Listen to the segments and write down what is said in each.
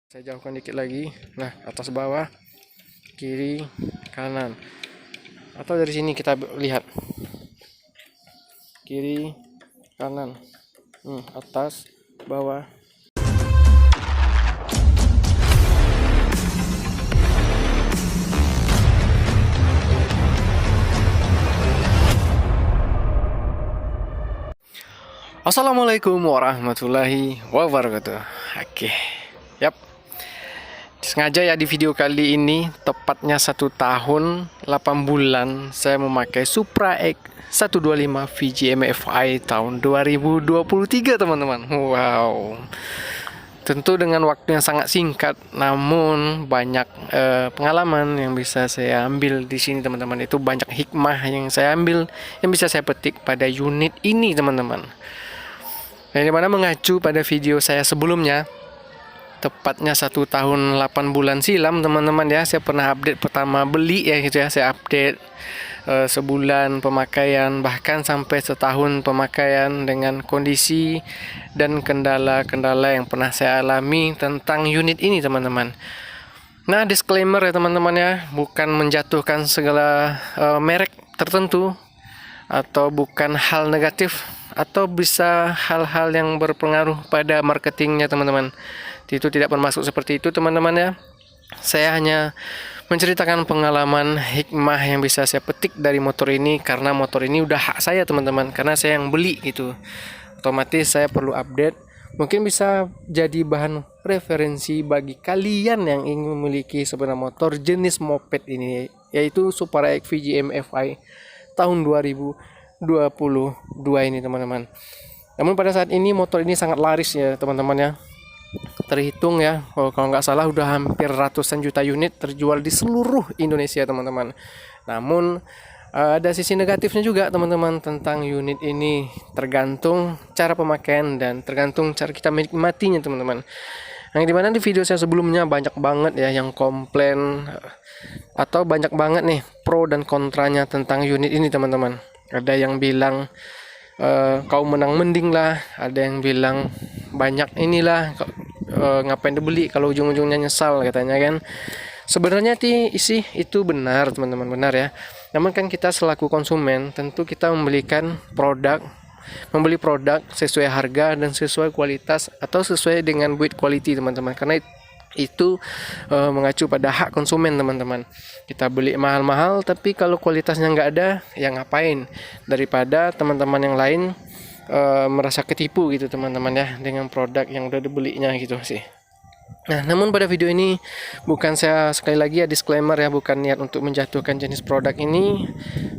Saya jauhkan dikit lagi. Nah, atas bawah, kiri, kanan. Atau dari sini kita lihat. Kiri, kanan. Atas, bawah. Assalamualaikum warahmatullahi wabarakatuh. Oke. Yap. Sengaja ya di video kali ini tepatnya 1 tahun 8 bulan saya memakai Supra X 125 VGM-FI tahun 2023 teman-teman. Wow. Tentu dengan waktu yang sangat singkat, namun banyak pengalaman yang bisa saya ambil di sini teman-teman. Itu banyak hikmah yang saya ambil, yang bisa saya petik pada unit ini teman-teman. Yang dimana mengacu pada video saya sebelumnya, tepatnya 1 tahun 8 bulan silam teman-teman ya, saya pernah update pertama beli ya gitu ya, saya update sebulan pemakaian bahkan sampai setahun pemakaian dengan kondisi dan kendala-kendala yang pernah saya alami tentang unit ini teman-teman. Nah, disclaimer ya teman-teman ya, bukan menjatuhkan segala merek tertentu atau bukan hal negatif atau bisa hal-hal yang berpengaruh pada marketingnya teman-teman. Itu tidak bermaksud seperti itu teman-teman ya. Saya hanya menceritakan pengalaman hikmah yang bisa saya petik dari motor ini, karena motor ini udah hak saya teman-teman, karena saya yang beli gitu. Otomatis saya perlu update. Mungkin bisa jadi bahan referensi bagi kalian yang ingin memiliki sebenarnya motor jenis moped ini, yaitu Supra X VGM-FI tahun 2022 ini teman-teman. Namun pada saat ini motor ini sangat laris ya teman-teman ya. Terhitung ya, kalau nggak salah udah hampir ratusan juta unit terjual di seluruh Indonesia teman-teman. Namun ada sisi negatifnya juga teman-teman tentang unit ini, tergantung cara pemakaian dan tergantung cara kita menikmatinya teman-teman. Yang dimana di video saya sebelumnya banyak banget ya yang komplain atau banyak banget nih pro dan kontranya tentang unit ini teman-teman. Ada yang bilang kau menang mending lah, ada yang bilang banyak inilah, ngapain dibeli kalau ujung-ujungnya nyesal katanya kan. Sebenarnya sih itu benar teman-teman, benar ya. Namun kan kita selaku konsumen tentu kita membeli produk sesuai harga dan sesuai kualitas atau sesuai dengan build quality teman-teman, karena itu mengacu pada hak konsumen teman-teman. Kita beli mahal-mahal tapi kalau kualitasnya nggak ada, ya ngapain, daripada teman-teman yang lain merasa ketipu gitu teman-teman ya dengan produk yang udah dibelinya gitu sih. Nah, namun pada video ini bukan, saya sekali lagi ya disclaimer ya, bukan niat untuk menjatuhkan jenis produk ini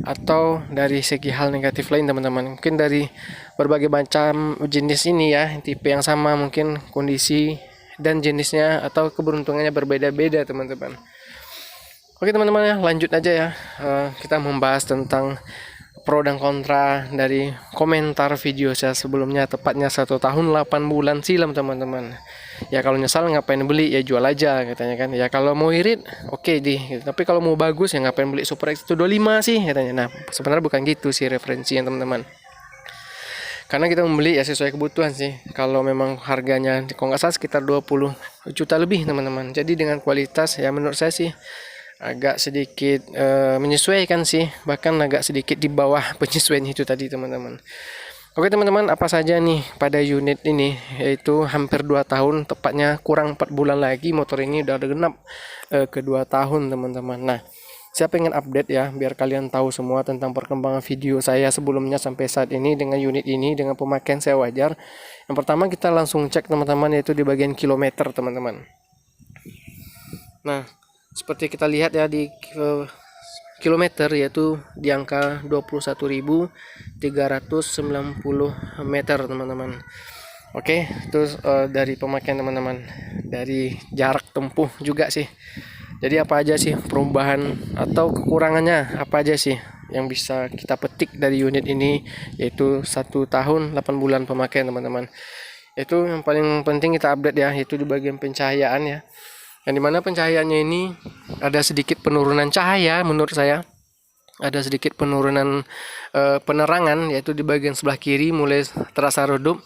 atau dari segi hal negatif lain teman-teman. Mungkin dari berbagai macam jenis ini ya, tipe yang sama, mungkin kondisi dan jenisnya atau keberuntungannya berbeda-beda teman-teman. Oke teman-teman ya, lanjut aja ya. Kita membahas tentang pro dan kontra dari komentar video saya sebelumnya, tepatnya 1 tahun 8 bulan silam teman-teman. Ya kalau nyesal ngapain beli, ya jual aja katanya kan. Ya kalau mau irit oke deh gitu. Tapi kalau mau bagus ya ngapain beli Supra X 125 sih katanya. Nah sebenarnya bukan gitu sih referensinya teman-teman, karena kita membeli ya sesuai kebutuhan sih. Kalau memang harganya kalau nggak salah sekitar 20 juta lebih teman-teman, jadi dengan kualitas ya menurut saya sih agak sedikit menyesuaikan sih, bahkan agak sedikit di bawah penyesuaian itu tadi teman-teman. Oke teman-teman, apa saja nih pada unit ini, yaitu hampir 2 tahun, tepatnya kurang 4 bulan lagi motor ini udah genap ke 2 tahun teman-teman. Nah, saya pengen update ya biar kalian tahu semua tentang perkembangan video saya sebelumnya sampai saat ini dengan unit ini, dengan pemakaian saya wajar. Yang pertama kita langsung cek teman-teman, yaitu di bagian kilometer teman-teman. Nah, seperti kita lihat ya di kilometer, yaitu di angka 21.390 meter teman-teman. Oke, itu dari pemakaian teman-teman, dari jarak tempuh juga sih. Jadi apa aja sih perubahan atau kekurangannya, apa aja sih yang bisa kita petik dari unit ini, yaitu 1 tahun 8 bulan pemakaian teman-teman. Itu yang paling penting kita update ya, yaitu di bagian pencahayaan ya. Yang dimana pencahayaannya ini ada sedikit penurunan cahaya menurut saya. Ada sedikit penurunan penerangan, yaitu di bagian sebelah kiri mulai terasa redup.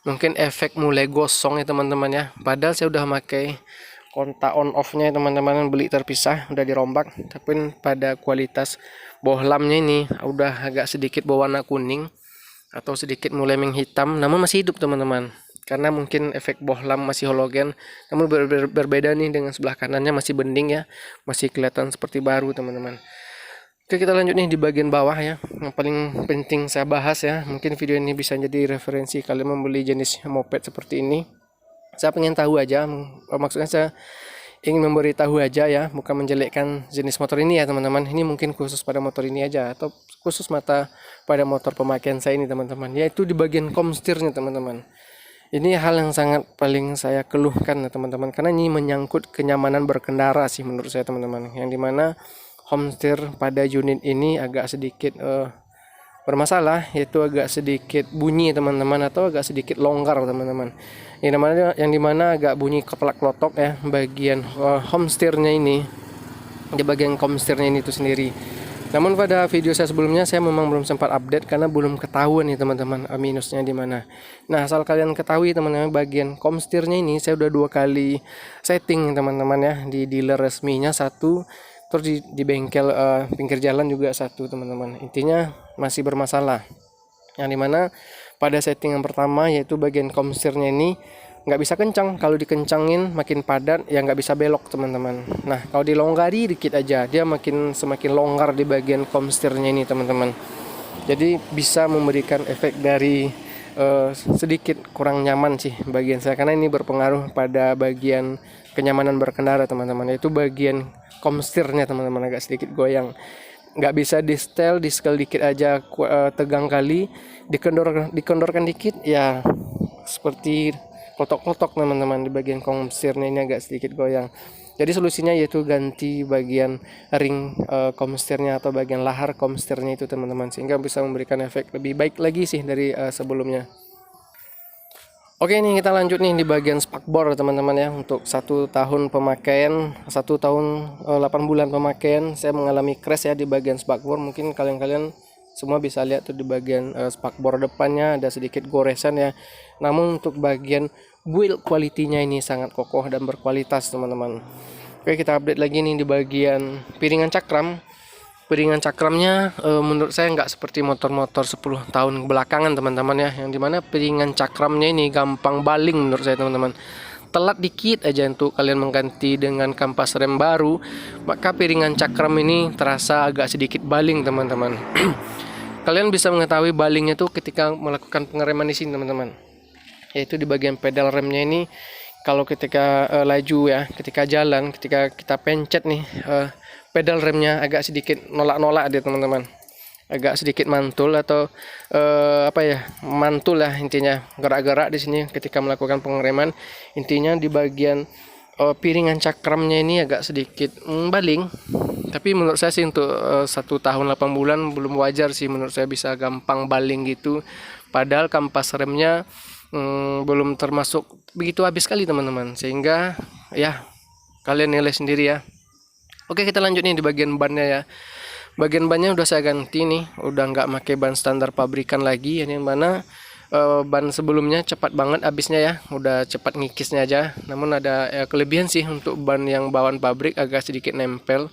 Mungkin efek mulai gosong ya teman-teman ya. Padahal saya udah pakai kontak on off-nya teman-teman beli terpisah, udah dirombak. Tapi pada kualitas bohlamnya ini udah agak sedikit berwarna kuning atau sedikit mulai menghitam, namun masih hidup teman-teman. Karena mungkin efek bohlam masih halogen, namun berbeda nih dengan sebelah kanannya masih bening ya, masih kelihatan seperti baru teman-teman. Oke, kita lanjut nih di bagian bawah ya. Yang paling penting saya bahas ya, mungkin video ini bisa jadi referensi kalian membeli jenis moped seperti ini. Saya pengen tahu aja, maksudnya saya ingin memberitahu aja ya, bukan menjelekkan jenis motor ini ya teman-teman. Ini mungkin khusus pada motor ini aja, atau khusus pada motor pemakaian saya ini teman-teman, yaitu di bagian komstirnya teman-teman. Ini hal yang sangat paling saya keluhkan ya teman-teman, karena ini menyangkut kenyamanan berkendara sih menurut saya teman-teman, yang dimana homesteer pada unit ini agak sedikit bermasalah, yaitu agak sedikit bunyi teman-teman, atau agak sedikit longgar teman-teman, yang dimana agak bunyi keplak klotok ya bagian homesteernya ini, di bagian homesteernya ini itu sendiri. Namun pada video saya sebelumnya saya memang belum sempat update karena belum ketahuan nih teman-teman minusnya di mana. Nah, asal kalian ketahui teman-teman, bagian komstirnya ini saya udah 2 kali setting teman-teman ya, di dealer resminya satu, terus di bengkel pinggir jalan juga satu teman-teman. Intinya masih bermasalah. Yang dimana pada setting yang pertama, yaitu bagian komstirnya ini nggak bisa kencang. Kalau dikencangin makin padat ya, nggak bisa belok teman-teman. Nah, kalau dilonggari dikit aja dia semakin longgar di bagian komstirnya ini teman-teman. Jadi bisa memberikan efek dari sedikit kurang nyaman sih bagian saya, karena ini berpengaruh pada bagian kenyamanan berkendara teman-teman, yaitu bagian komstirnya teman-teman agak sedikit goyang. Nggak bisa di setel dikit aja, tegang kali, dikendorkan dikit ya seperti klotok-klotok teman-teman, di bagian komstirnya ini agak sedikit goyang. Jadi solusinya yaitu ganti bagian ring komstirnya atau bagian lahar komstirnya itu teman-teman, sehingga bisa memberikan efek lebih baik lagi sih dari sebelumnya. Oke, ini kita lanjut nih di bagian spakbor teman-teman ya. Untuk 1 tahun pemakaian, 1 tahun 8 bulan pemakaian, saya mengalami crash ya di bagian spakbor. Mungkin kalian semua bisa lihat tuh di bagian spakbor depannya ada sedikit goresan ya. Namun untuk bagian build quality-nya ini sangat kokoh dan berkualitas teman-teman. Oke, kita update lagi nih di bagian piringan cakram. Piringan cakramnya menurut saya nggak seperti motor-motor 10 tahun belakangan teman-teman ya, yang dimana piringan cakramnya ini gampang baling menurut saya teman-teman. Telat dikit aja untuk kalian mengganti dengan kampas rem baru, maka piringan cakram ini terasa agak sedikit baling teman-teman. Kalian bisa mengetahui balingnya tuh ketika melakukan pengereman di sini teman-teman, yaitu di bagian pedal remnya ini. Kalau ketika laju ya, ketika jalan, ketika kita pencet nih pedal remnya agak sedikit nolak-nolak dia teman-teman, agak sedikit mantul atau mantul lah intinya, gerak-gerak di sini ketika melakukan pengereman. Intinya di bagian piringan cakramnya ini agak sedikit baling. Tapi menurut saya sih untuk 1 tahun 8 bulan belum wajar sih menurut saya bisa gampang baling gitu. Padahal kampas remnya belum termasuk begitu habis kali teman-teman, sehingga ya kalian nilai sendiri ya. Oke, kita lanjut nih di bagian bannya ya. Bagian bannya udah saya ganti nih, udah nggak pakai ban standar pabrikan lagi, yang mana ban sebelumnya cepat banget habisnya ya, udah cepat ngikisnya aja. Namun ada kelebihan sih untuk ban yang bawaan pabrik, agak sedikit nempel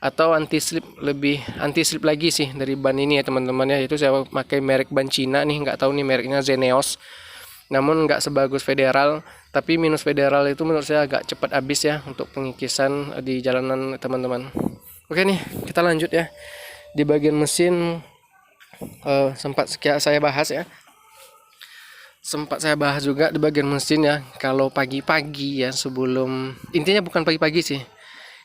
atau anti slip lagi sih dari ban ini ya teman-teman ya. Itu saya pakai merek ban Cina nih, nggak tahu nih mereknya Zeneos. Namun nggak sebagus Federal, tapi minus Federal itu menurut saya agak cepat habis ya untuk pengikisan di jalanan teman-teman. Oke nih, kita lanjut ya. Di bagian mesin sempat saya bahas ya. Sempat saya bahas juga di bagian mesin ya. Kalau pagi-pagi ya, sebelum, intinya bukan pagi-pagi sih.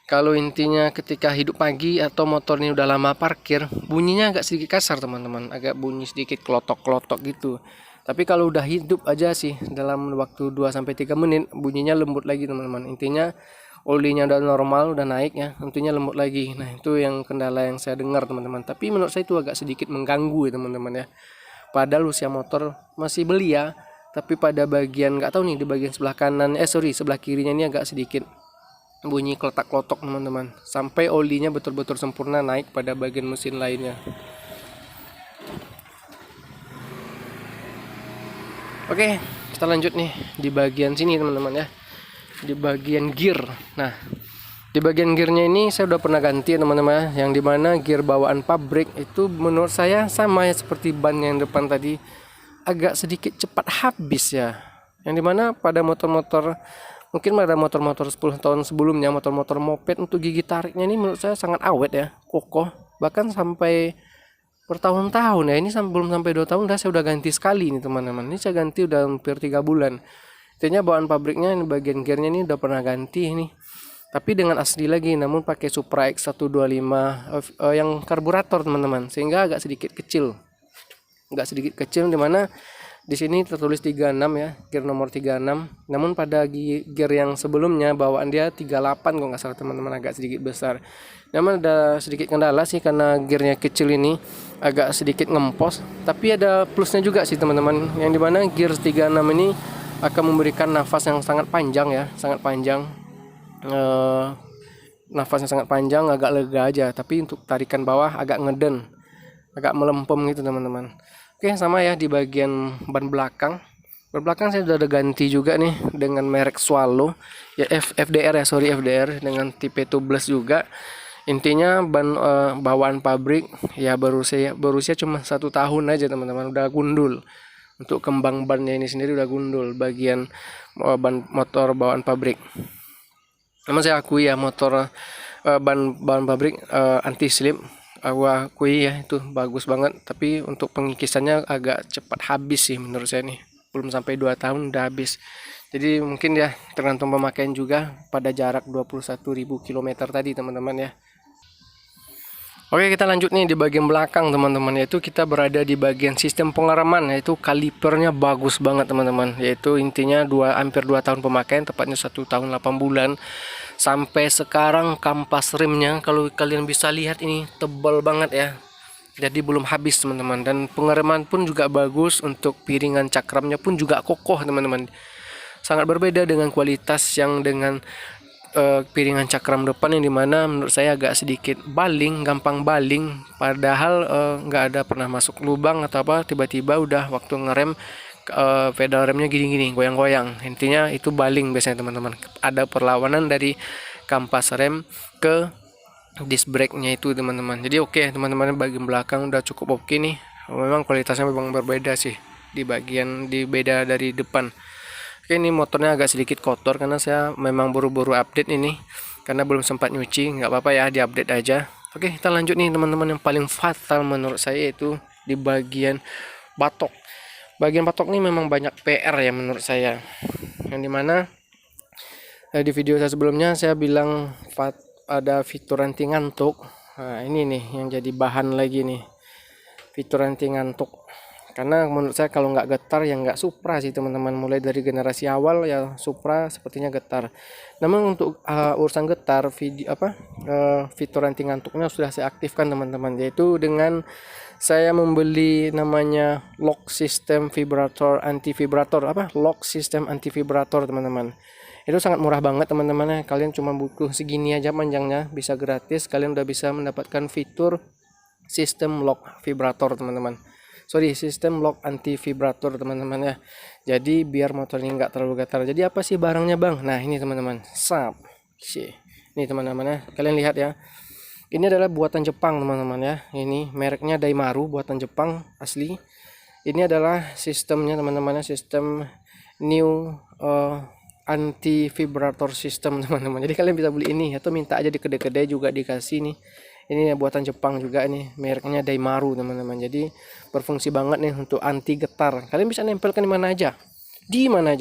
Kalau intinya ketika hidup pagi atau motor ini udah lama parkir, bunyinya agak sedikit kasar teman-teman, agak bunyi sedikit klotok-klotok gitu. Tapi kalau udah hidup aja sih dalam waktu 2-3 menit bunyinya lembut lagi teman-teman. Intinya olinya udah normal, udah naik ya, tentunya lembut lagi. Nah, itu yang kendala yang saya dengar teman-teman. Tapi menurut saya itu agak sedikit mengganggu ya teman-teman ya. Padahal usia motor masih belia, tapi pada bagian nggak tahu nih di bagian sebelah kanan, sebelah kirinya ini agak sedikit bunyi klotak-klotok teman-teman. Sampai olinya betul-betul sempurna naik pada bagian mesin lainnya. Oke, kita lanjut nih di bagian sini teman-teman ya. di bagian gear. Nah, di bagian gearnya ini saya udah pernah ganti teman-teman, yang dimana gear bawaan pabrik itu menurut saya sama ya seperti ban yang depan tadi, agak sedikit cepat habis ya. Yang dimana pada motor-motor, mungkin pada motor-motor 10 tahun sebelumnya, motor-motor moped, untuk gigi tariknya ini menurut saya sangat awet ya, kokoh, bahkan sampai bertahun-tahun ya. Ini belum sampai 2 tahun saya udah ganti sekali nih teman-teman. Ini saya ganti udah hampir 3 bulan. Intinya bawaan pabriknya ini bagian gearnya ini udah pernah ganti ini, tapi dengan asli lagi, namun pakai Supra X125 yang karburator teman-teman, sehingga agak sedikit kecil, dimana di sini tertulis 36 ya, gear nomor 36. Namun pada gear yang sebelumnya bawaan dia 38 kalau nggak salah teman-teman, agak sedikit besar. Namun ada sedikit kendala sih, karena gearnya kecil ini agak sedikit ngempos, tapi ada plusnya juga sih teman-teman, yang dimana gear 36 ini akan memberikan nafas yang sangat panjang ya, sangat panjang. Nafasnya sangat panjang, agak lega aja, tapi untuk tarikan bawah agak ngeden, agak melempem gitu teman-teman. Oke, sama ya di bagian ban belakang. Ban belakang saya sudah ada ganti juga nih dengan merek Swallow ya, FDR ya, sorry, FDR dengan tipe tubeless juga. Intinya ban bawaan pabrik ya, berusia cuma 1 tahun aja teman-teman, udah gundul. Untuk kembang bannya ini sendiri udah gundul, bagian ban motor bawaan pabrik. Namun saya akui ya, motor ban pabrik anti slip, aku akui ya itu bagus banget, tapi untuk pengikisannya agak cepat habis sih menurut saya nih. Belum sampai 2 tahun udah habis. Jadi mungkin ya tergantung pemakaian juga pada jarak 21.000 km tadi teman-teman ya. Oke, kita lanjut nih di bagian belakang teman-teman, yaitu kita berada di bagian sistem pengereman, yaitu kalipernya bagus banget teman-teman, yaitu intinya hampir 2 tahun pemakaian, tepatnya 1 tahun 8 bulan. Sampai sekarang kampas remnya kalau kalian bisa lihat ini tebal banget ya, jadi belum habis teman-teman. Dan pengereman pun juga bagus, untuk piringan cakramnya pun juga kokoh teman-teman. Sangat berbeda dengan kualitas yang dengan piringan cakram depan, yang dimana menurut saya agak sedikit baling, gampang baling, padahal nggak ada pernah masuk lubang atau apa, tiba-tiba udah waktu ngerem pedal remnya gini-gini, goyang-goyang. Intinya itu baling biasanya teman-teman, ada perlawanan dari kampas rem ke disc brake-nya itu teman-teman. Jadi oke teman-teman, bagian belakang udah cukup oke nih. Memang kualitasnya memang berbeda sih di beda dari depan. Oke, ini motornya agak sedikit kotor karena saya memang buru-buru update ini, karena belum sempat nyuci. Nggak apa-apa ya, diupdate aja. Oke, kita lanjut nih teman-teman, yang paling fatal menurut saya itu di bagian batok. Bagian batok ini memang banyak PR ya menurut saya, yang dimana di video saya sebelumnya saya bilang ada fitur anti ngantuk. Nah ini nih yang jadi bahan lagi nih, fitur anti ngantuk. Karena menurut saya kalau nggak getar ya nggak Supra sih teman-teman. Mulai dari generasi awal ya Supra sepertinya getar. Namun untuk urusan getar, fitur anti ngantuknya sudah saya aktifkan teman-teman, yaitu dengan saya membeli namanya lock system vibrator anti vibrator, lock system anti vibrator teman-teman. Itu sangat murah banget teman-teman. Kalian cuma butuh segini aja panjangnya, bisa gratis, kalian udah bisa mendapatkan fitur sistem lock vibrator teman-teman. Sistem lock anti vibrator teman-teman ya. Jadi biar motor ini nggak terlalu getar. Jadi apa sih barangnya bang? Nah ini teman-teman, ini teman-teman ya, kalian lihat ya. Ini adalah buatan Jepang teman-teman ya. Ini mereknya Daimaru, buatan Jepang asli. Ini adalah sistemnya teman-teman ya, sistem new anti vibrator system teman-teman. Jadi kalian bisa beli ini atau minta aja di kedai-kedai juga dikasih nih. Ini buatan Jepang juga nih, mereknya Daimaru teman-teman. Jadi berfungsi banget nih untuk anti getar. Kalian bisa nempelkan di mana aja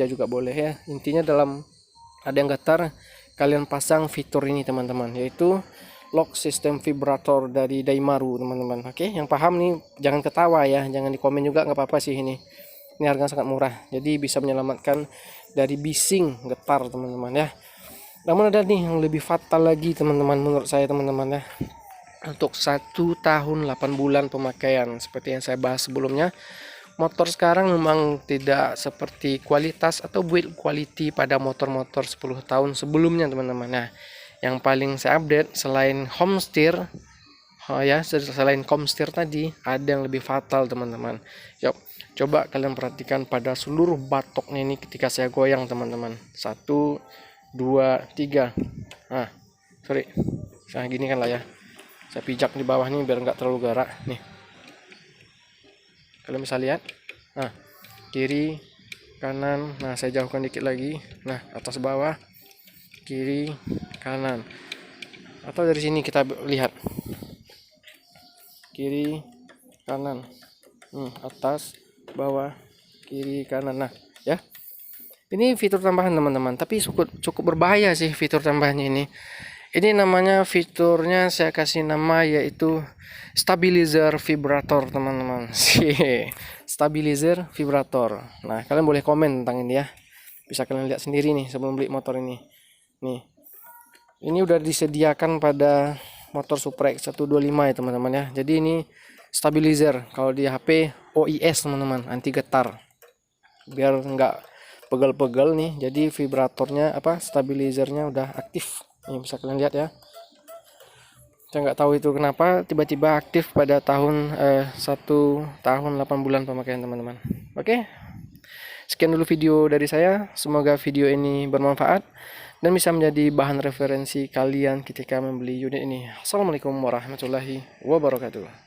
juga boleh ya. Intinya dalam ada yang getar, kalian pasang fitur ini teman-teman, yaitu lock system vibrator dari Daimaru teman-teman. Oke, yang paham nih jangan ketawa ya, jangan di komen juga, nggak apa-apa sih ini. Ini harganya sangat murah, jadi bisa menyelamatkan dari bising getar teman-teman ya. Namun ada nih yang lebih fatal lagi teman-teman menurut saya teman-teman ya. Untuk 1 tahun 8 bulan pemakaian, seperti yang saya bahas sebelumnya, motor sekarang memang tidak seperti kualitas atau build quality pada motor-motor 10 tahun sebelumnya teman-teman. Nah, yang paling saya update selain home steer, selain home steer tadi, ada yang lebih fatal teman-teman. Yuk, coba kalian perhatikan pada seluruh batoknya ini ketika saya goyang teman-teman. 1, 2, 3. Nah, sorry. Nah, gini kan lah ya. Saya pijak di bawah nih biar nggak terlalu gerak. Nih. Kalian bisa lihat. Nah, kiri, kanan. Nah, saya jauhkan dikit lagi. Nah, atas bawah, kiri, kanan. Atau dari sini kita lihat. Kiri, kanan. Atas, bawah, kiri, kanan. Nah, ya. Ini fitur tambahan teman-teman, tapi cukup berbahaya sih fitur tambahannya ini. Ini namanya fiturnya saya kasih nama yaitu stabilizer vibrator teman-teman. Stabilizer vibrator. Nah, kalian boleh komen tentang ini ya. Bisa kalian lihat sendiri nih sebelum beli motor ini. Nih. Ini udah disediakan pada motor Supra X125 ya teman-teman ya. Jadi ini stabilizer, kalau di HP OIS teman-teman, anti getar. Biar nggak pegel-pegel nih, jadi vibratornya stabilizernya udah aktif. Ini bisa kalian lihat ya. Saya nggak tahu itu kenapa tiba-tiba aktif pada tahun 1 tahun 8 bulan pemakaian teman-teman. Oke, sekian dulu video dari saya. Semoga video ini bermanfaat dan bisa menjadi bahan referensi kalian ketika membeli unit ini. Assalamualaikum warahmatullahi wabarakatuh.